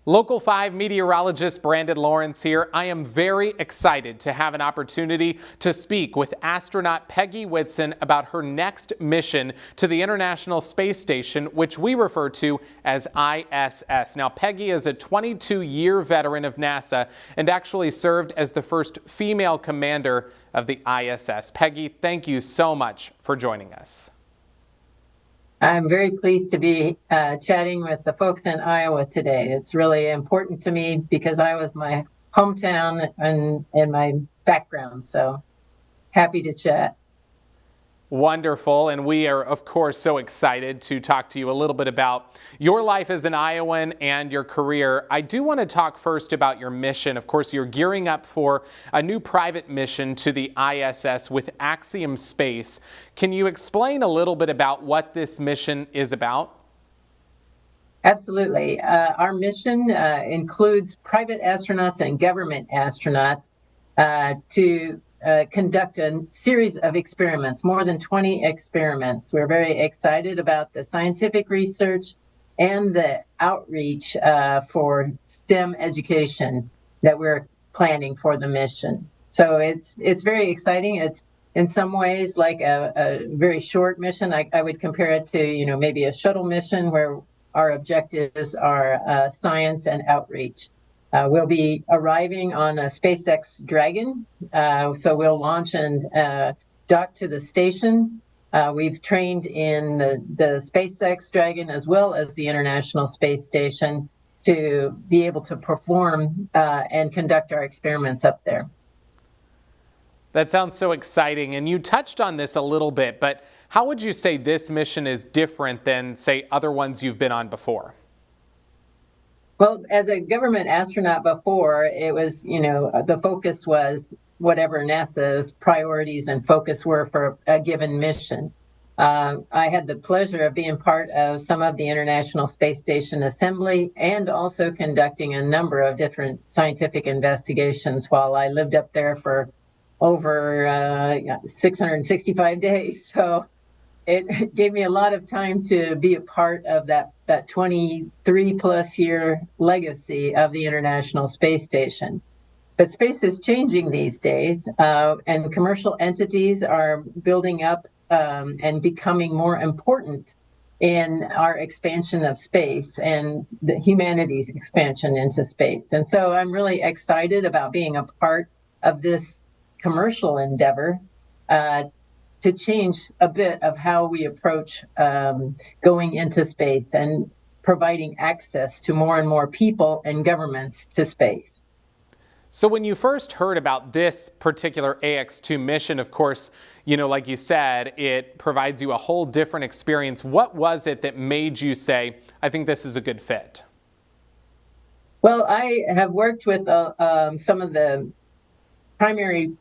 Local 5 meteorologist Brandon Lawrence here. I am very excited to have an opportunity to speak with astronaut Peggy Whitson about her next mission to the International Space Station, which we refer to as ISS. Now, Peggy is a 22-year veteran of NASA and actually served as the first female commander of the ISS. Peggy, thank you so much for joining us. I'm very pleased to be chatting with the folks in Iowa today. It's really important to me because Iowa's my hometown and my background, so happy to chat. Wonderful, and we are, of course, so excited to talk to you a little bit about your life as an Iowan and your career. I do want to talk first about your mission. Of course, you're gearing up for a new private mission to the ISS with Axiom Space. Can you explain a little bit about what this mission is about? Absolutely. Our mission includes private astronauts and government astronauts to conduct a series of experiments, more than 20 experiments. We're very excited about the scientific research and the outreach for STEM education that we're planning for the mission. So it's very exciting. It's in some ways like a very short mission. I would compare it to, maybe a shuttle mission where our objectives are science and outreach. We'll be arriving on a SpaceX Dragon, so we'll launch and dock to the station. We've trained in the SpaceX Dragon as well as the International Space Station to be able to perform and conduct our experiments up there. That sounds so exciting, and you touched on this a little bit, but how would you say this mission is different than, say, other ones you've been on before? Well, as a government astronaut before, it was, the focus was whatever NASA's priorities and focus were for a given mission. I had the pleasure of being part of some of the International Space Station assembly and also conducting a number of different scientific investigations while I lived up there for over 665 days. So it gave me a lot of time to be a part of that 23 plus year legacy of the International Space Station. But space is changing these days, and commercial entities are building up and becoming more important in our expansion of space and the humanity's expansion into space. And so I'm really excited about being a part of this commercial endeavor to change a bit of how we approach going into space and providing access to more and more people and governments to space. So when you first heard about this particular AX2 mission, of course, like you said, it provides you a whole different experience. What was it that made you say, I think this is a good fit? Well, I have worked with some of the primary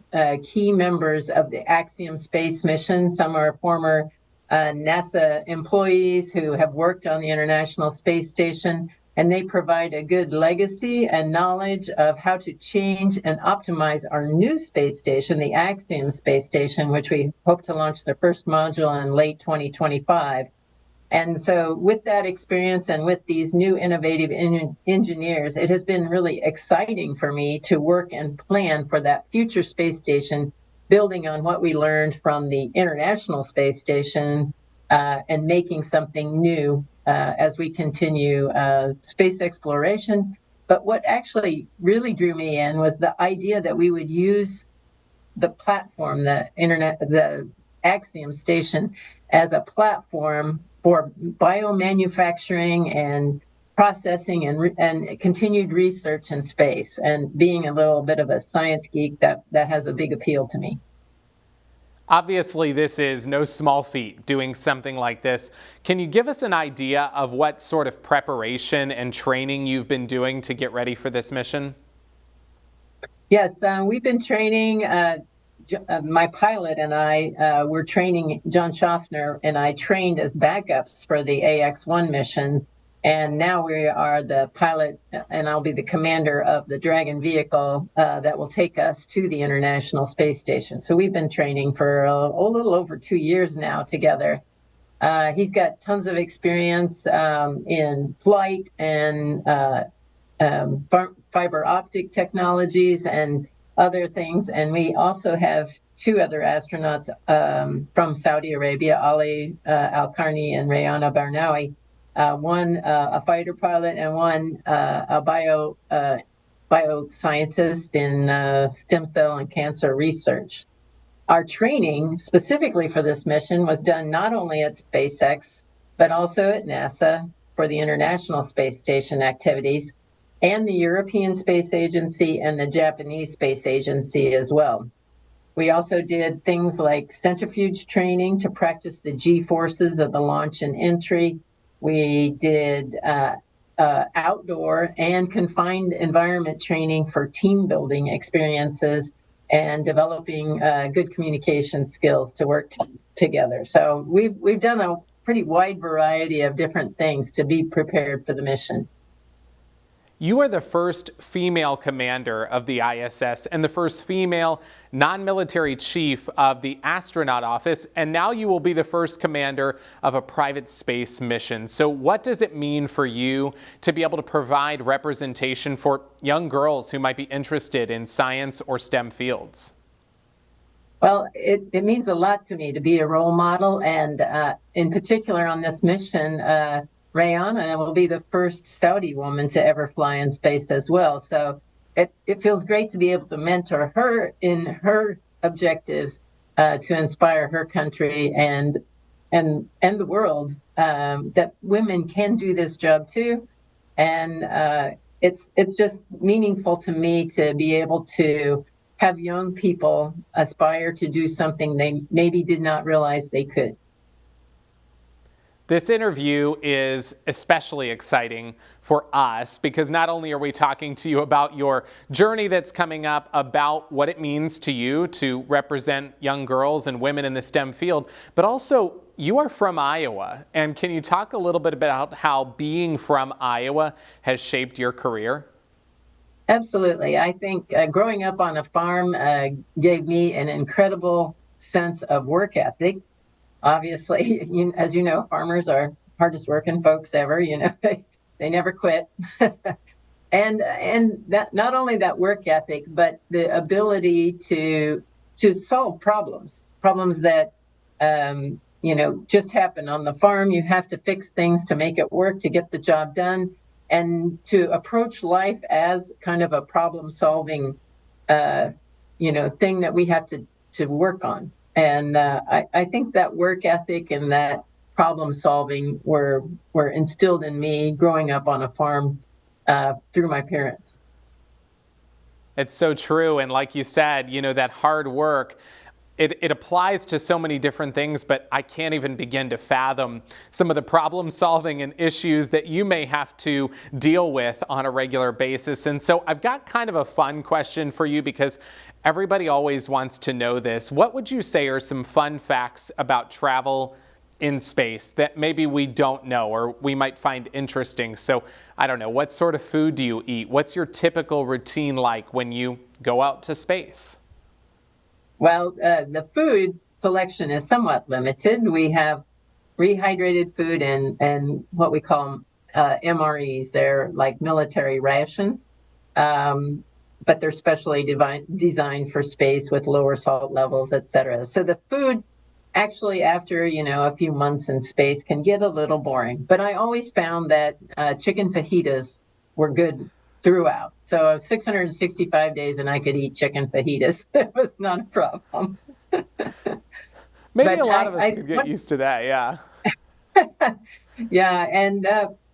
key members of the Axiom Space mission. Some are former NASA employees who have worked on the International Space Station, and they provide a good legacy and knowledge of how to change and optimize our new space station, the Axiom Space Station, which we hope to launch the first module in late 2025. And so with that experience and with these new innovative engineers, it has been really exciting for me to work and plan for that future space station, building on what we learned from the International Space Station and making something new as we continue space exploration. But what actually really drew me in was the idea that we would use the platform, the Axiom Station, as a platform for biomanufacturing and processing and continued research in space. And being a little bit of a science geek, that has a big appeal to me. Obviously, this is no small feat, doing something like this. Can you give us an idea of what sort of preparation and training you've been doing to get ready for this mission? Yes, we've been training. My pilot and I were training, John Schaffner and I trained as backups for the AX-1 mission. And now we are the pilot, and I'll be the commander of the Dragon vehicle that will take us to the International Space Station. So we've been training for a little over 2 years now together. He's got tons of experience in flight and fiber optic technologies and other things. And we also have two other astronauts from Saudi Arabia, Ali Al-Karni and Rayana Barnawi, one a fighter pilot and one a bioscientist in stem cell and cancer research. Our training specifically for this mission was done not only at SpaceX, but also at NASA for the International Space Station activities, and the European Space Agency and the Japanese Space Agency as well. We also did things like centrifuge training to practice the G-forces of the launch and entry. We did outdoor and confined environment training for team building experiences and developing good communication skills to work together. So we've done a pretty wide variety of different things to be prepared for the mission. You are the first female commander of the ISS and the first female non-military chief of the astronaut office, and now you will be the first commander of a private space mission. So what does it mean for you to be able to provide representation for young girls who might be interested in science or STEM fields? Well, it means a lot to me to be a role model, and in particular on this mission, Rayana will be the first Saudi woman to ever fly in space as well. So it feels great to be able to mentor her in her objectives to inspire her country and the world that women can do this job too. And it's just meaningful to me to be able to have young people aspire to do something they maybe did not realize they could. This interview is especially exciting for us because not only are we talking to you about your journey that's coming up, about what it means to you to represent young girls and women in the STEM field, but also you are from Iowa. And can you talk a little bit about how being from Iowa has shaped your career? Absolutely. I think growing up on a farm gave me an incredible sense of work ethic. Obviously, as you know, farmers are hardest working folks ever. They never quit. and that not only that work ethic, but the ability to solve problems that just happen on the farm. You have to fix things to make it work, to get the job done, and to approach life as kind of a problem solving thing that we have to work on. And I think that work ethic and that problem solving were instilled in me growing up on a farm through my parents. It's so true. And like you said, that hard work, it applies to so many different things, but I can't even begin to fathom some of the problem solving and issues that you may have to deal with on a regular basis. And so I've got kind of a fun question for you because everybody always wants to know this. What would you say are some fun facts about travel in space that maybe we don't know or we might find interesting? So I don't know, what sort of food do you eat? What's your typical routine like when you go out to space? Well, the food selection is somewhat limited. We have rehydrated food and what we call MREs. They're like military rations, but they're specially designed for space with lower salt levels, et cetera. So the food actually after, a few months in space can get a little boring. But I always found that chicken fajitas were good throughout. So 665 days and I could eat chicken fajitas. It was not a problem. Maybe a lot of us could get used to that, yeah. Yeah, and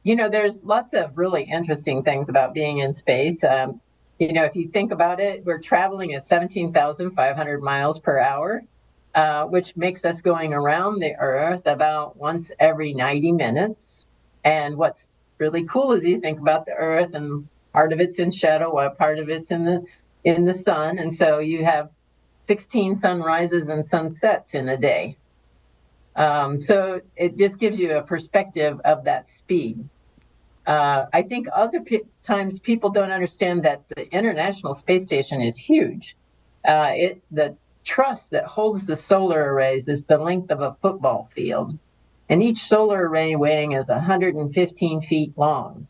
there's lots of really interesting things about being in space. If you think about it, we're traveling at 17,500 miles per hour, which makes us going around the Earth about once every 90 minutes. And what's really cool is you think about the Earth and part of it's in shadow, part of it's in the sun. And so you have 16 sunrises and sunsets in a day. So it just gives you a perspective of that speed. I think other times people don't understand that the International Space Station is huge. The truss that holds the solar arrays is the length of a football field. And each solar array weighing is 115 feet long.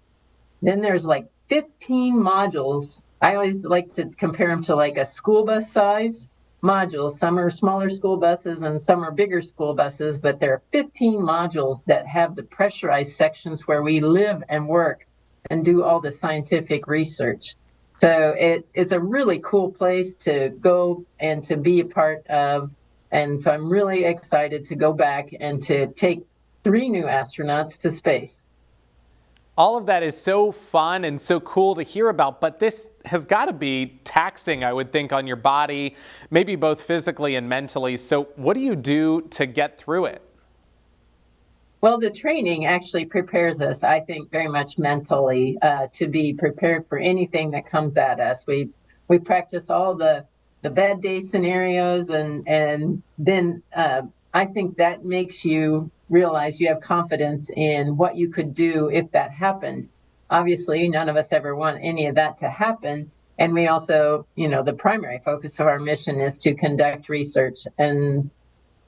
Then there's like 15 modules. I always like to compare them to like a school bus size modules. Some are smaller school buses and some are bigger school buses, but there are 15 modules that have the pressurized sections where we live and work and do all the scientific research. So it's a really cool place to go and to be a part of. And so I'm really excited to go back and to take 3 new astronauts to space. All of that is so fun and so cool to hear about, but this has got to be taxing, I would think, on your body, maybe both physically and mentally. So what do you do to get through it? Well, the training actually prepares us, I think, very much mentally to be prepared for anything that comes at us. We practice all the bad day scenarios, and then I think that makes you realize you have confidence in what you could do if that happened. Obviously, none of us ever want any of that to happen. And we also, the primary focus of our mission is to conduct research. And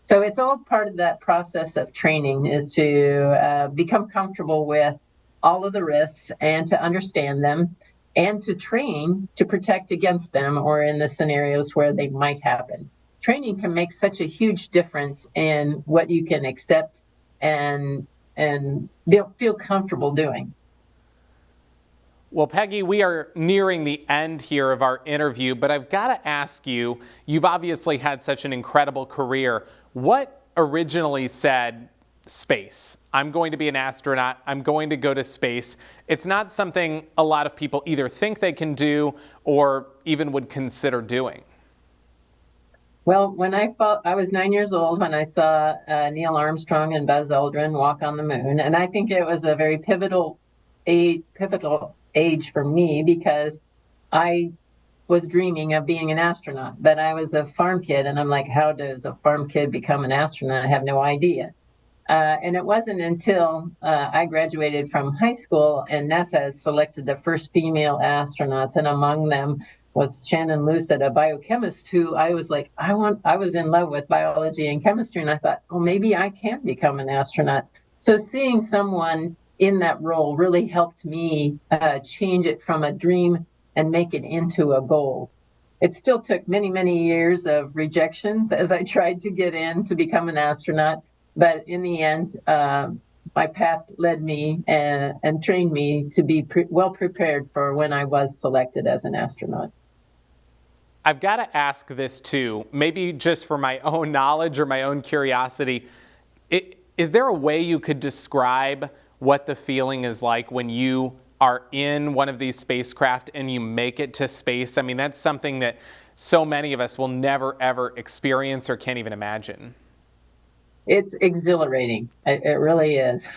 so it's all part of that process of training, is to become comfortable with all of the risks and to understand them and to train to protect against them or in the scenarios where they might happen. Training can make such a huge difference in what you can accept and feel comfortable doing. Well, Peggy, we are nearing the end here of our interview, but I've got to ask you, you've obviously had such an incredible career. What originally said space? I'm going to be an astronaut. I'm going to go to space. It's not something a lot of people either think they can do or even would consider doing. Well, when I was 9 years old when I saw Neil Armstrong and Buzz Aldrin walk on the moon, and I think it was a very pivotal age for me because I was dreaming of being an astronaut, but I was a farm kid, and I'm like, how does a farm kid become an astronaut? I have no idea. And it wasn't until I graduated from high school and NASA had selected the first female astronauts, and among them was Shannon Lucid, a biochemist who I was like, I was in love with biology and chemistry, and I thought, well, maybe I can become an astronaut. So seeing someone in that role really helped me change it from a dream and make it into a goal. It still took many, many years of rejections as I tried to get in to become an astronaut. But in the end, my path led me and trained me to be well prepared for when I was selected as an astronaut. I've got to ask this too, maybe just for my own knowledge or my own curiosity. Is there a way you could describe what the feeling is like when you are in one of these spacecraft and you make it to space? I mean, that's something that so many of us will never, ever experience or can't even imagine. It's exhilarating. It really is.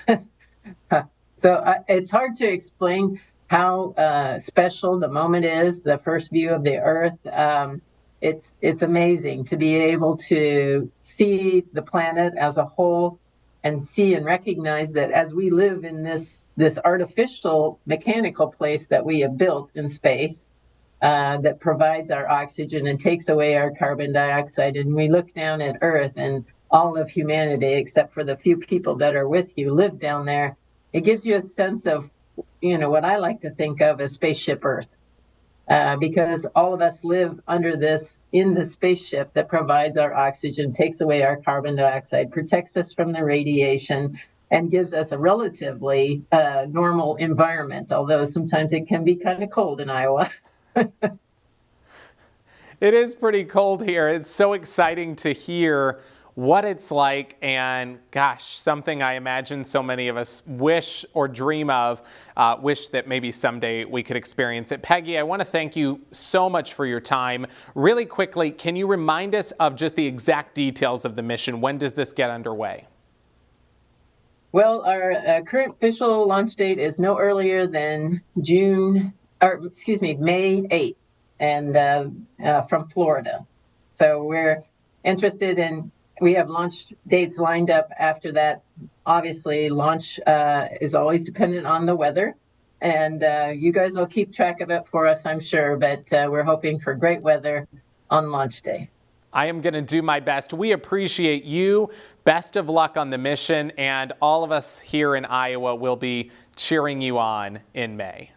So it's hard to explain how special the moment is, the first view of the Earth. It's amazing to be able to see the planet as a whole and see and recognize that as we live in this artificial mechanical place that we have built in space that provides our oxygen and takes away our carbon dioxide, and we look down at Earth and all of humanity, except for the few people that are with you, live down there. It gives you a sense of, what I like to think of as spaceship Earth, because all of us live in the spaceship that provides our oxygen, takes away our carbon dioxide, protects us from the radiation, and gives us a relatively normal environment, although sometimes it can be kind of cold in Iowa. It is pretty cold here. It's so exciting to hear what it's like, and gosh, something I imagine so many of us wish or dream of, wish that maybe someday we could experience it. Peggy, I want to thank you so much for your time. Really quickly, can you remind us of just the exact details of the mission? When does this get underway? Well, our current official launch date is no earlier than May 8th, and from Florida. So we're interested in. We have launch dates lined up after that. Obviously, launch is always dependent on the weather, and you guys will keep track of it for us, I'm sure, but we're hoping for great weather on launch day. I am going to do my best. We appreciate you. Best of luck on the mission, and all of us here in Iowa will be cheering you on in May.